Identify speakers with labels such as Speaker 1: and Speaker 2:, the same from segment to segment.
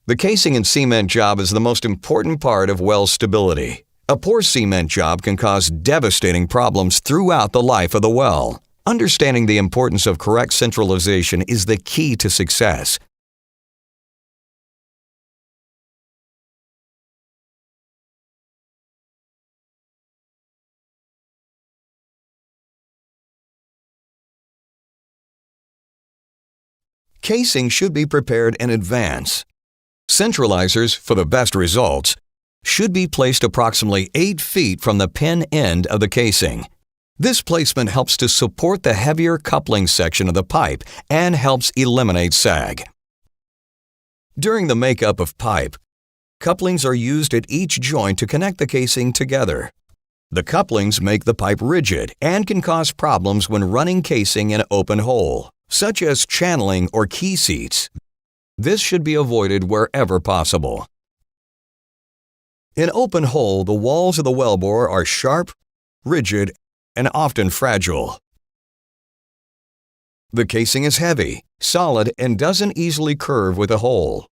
Speaker 1: The casing and cement job is the most important part of well stability. A poor cement job can cause devastating problems throughout the life of the well. Understanding the importance of correct centralization is the key to success. Casing should be prepared in advance. Centralizers, for the best results, should be placed approximately 8 feet from the pin end of the casing. This placement helps to support the heavier coupling section of the pipe and helps eliminate sag. During the makeup of pipe, couplings are used at each joint to connect the casing together. The couplings make the pipe rigid and can cause problems when running casing in an open hole, such as channeling or key seats. This should be avoided wherever possible. In open hole, the walls of the wellbore are sharp, rigid, and often fragile. The casing is heavy, solid, and doesn't easily curve with a hole.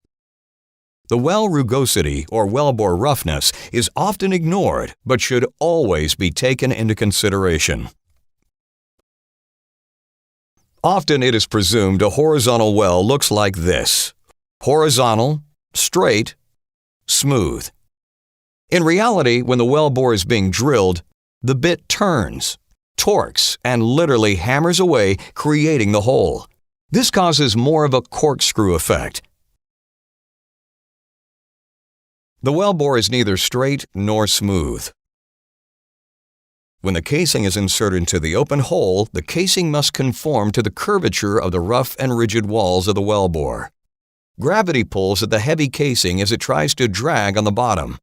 Speaker 1: The well rugosity or wellbore roughness is often ignored but should always be taken into consideration. Often it is presumed a horizontal well looks like this: horizontal, straight, smooth. In reality, when the wellbore is being drilled, the bit turns, torques, and literally hammers away, creating the hole. This causes more of a corkscrew effect. The wellbore is neither straight nor smooth. When the casing is inserted into the open hole, the casing must conform to the curvature of the rough and rigid walls of the wellbore. Gravity pulls at the heavy casing as it tries to drag on the bottom.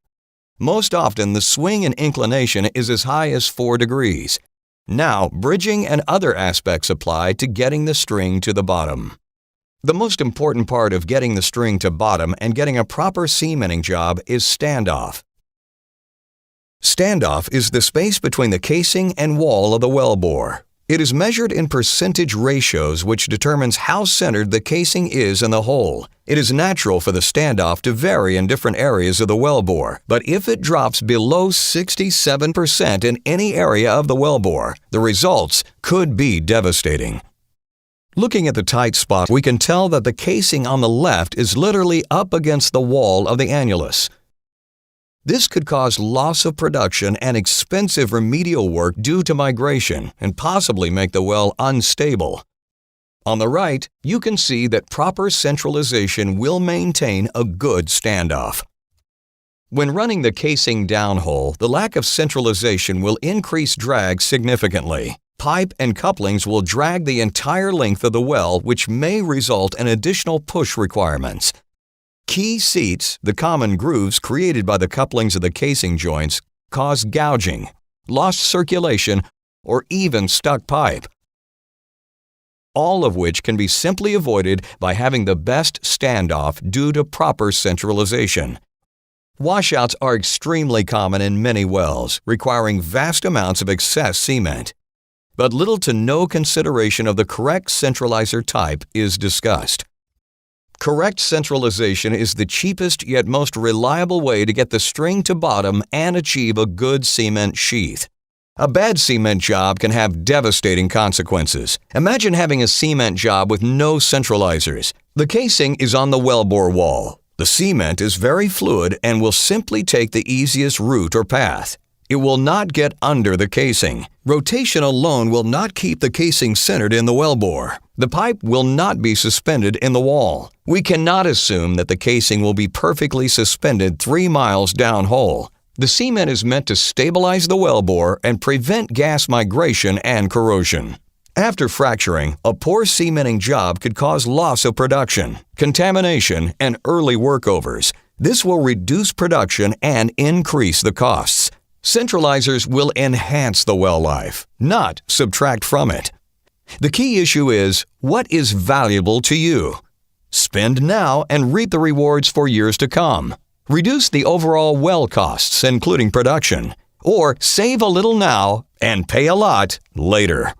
Speaker 1: Most often, the swing and inclination is as high as 4 degrees. Now, bridging and other aspects apply to getting the string to the bottom. The most important part of getting the string to bottom and getting a proper cementing job is standoff. Standoff is the space between the casing and wall of the wellbore. It is measured in percentage ratios, which determines how centered the casing is in the hole. It is natural for the standoff to vary in different areas of the wellbore, but if it drops below 67% in any area of the wellbore, the results could be devastating. Looking at the tight spot, we can tell that the casing on the left is literally up against the wall of the annulus. This could cause loss of production and expensive remedial work due to migration and possibly make the well unstable. On the right, you can see that proper centralization will maintain a good standoff. When running the casing downhole, the lack of centralization will increase drag significantly. Pipe and couplings will drag the entire length of the well, which may result in additional push requirements. Key seats, the common grooves created by the couplings of the casing joints, cause gouging, lost circulation, or even stuck pipe. All of which can be simply avoided by having the best standoff due to proper centralization. Washouts are extremely common in many wells, requiring vast amounts of excess cement. But little to no consideration of the correct centralizer type is discussed. Correct centralization is the cheapest yet most reliable way to get the string to bottom and achieve a good cement sheath. A bad cement job can have devastating consequences. Imagine having a cement job with no centralizers. The casing is on the wellbore wall. The cement is very fluid and will simply take the easiest route or path. It will not get under the casing. Rotation alone will not keep the casing centered in the wellbore. The pipe will not be suspended in the wall. We cannot assume that the casing will be perfectly suspended 3 miles downhole. The cement is meant to stabilize the wellbore and prevent gas migration and corrosion. After fracturing, a poor cementing job could cause loss of production, contamination, and early workovers. This will reduce production and increase the costs. Centralizers will enhance the well life, not subtract from it. The key issue is, what is valuable to you? Spend now and reap the rewards for years to come. Reduce the overall well costs, including production, or save a little now and pay a lot later.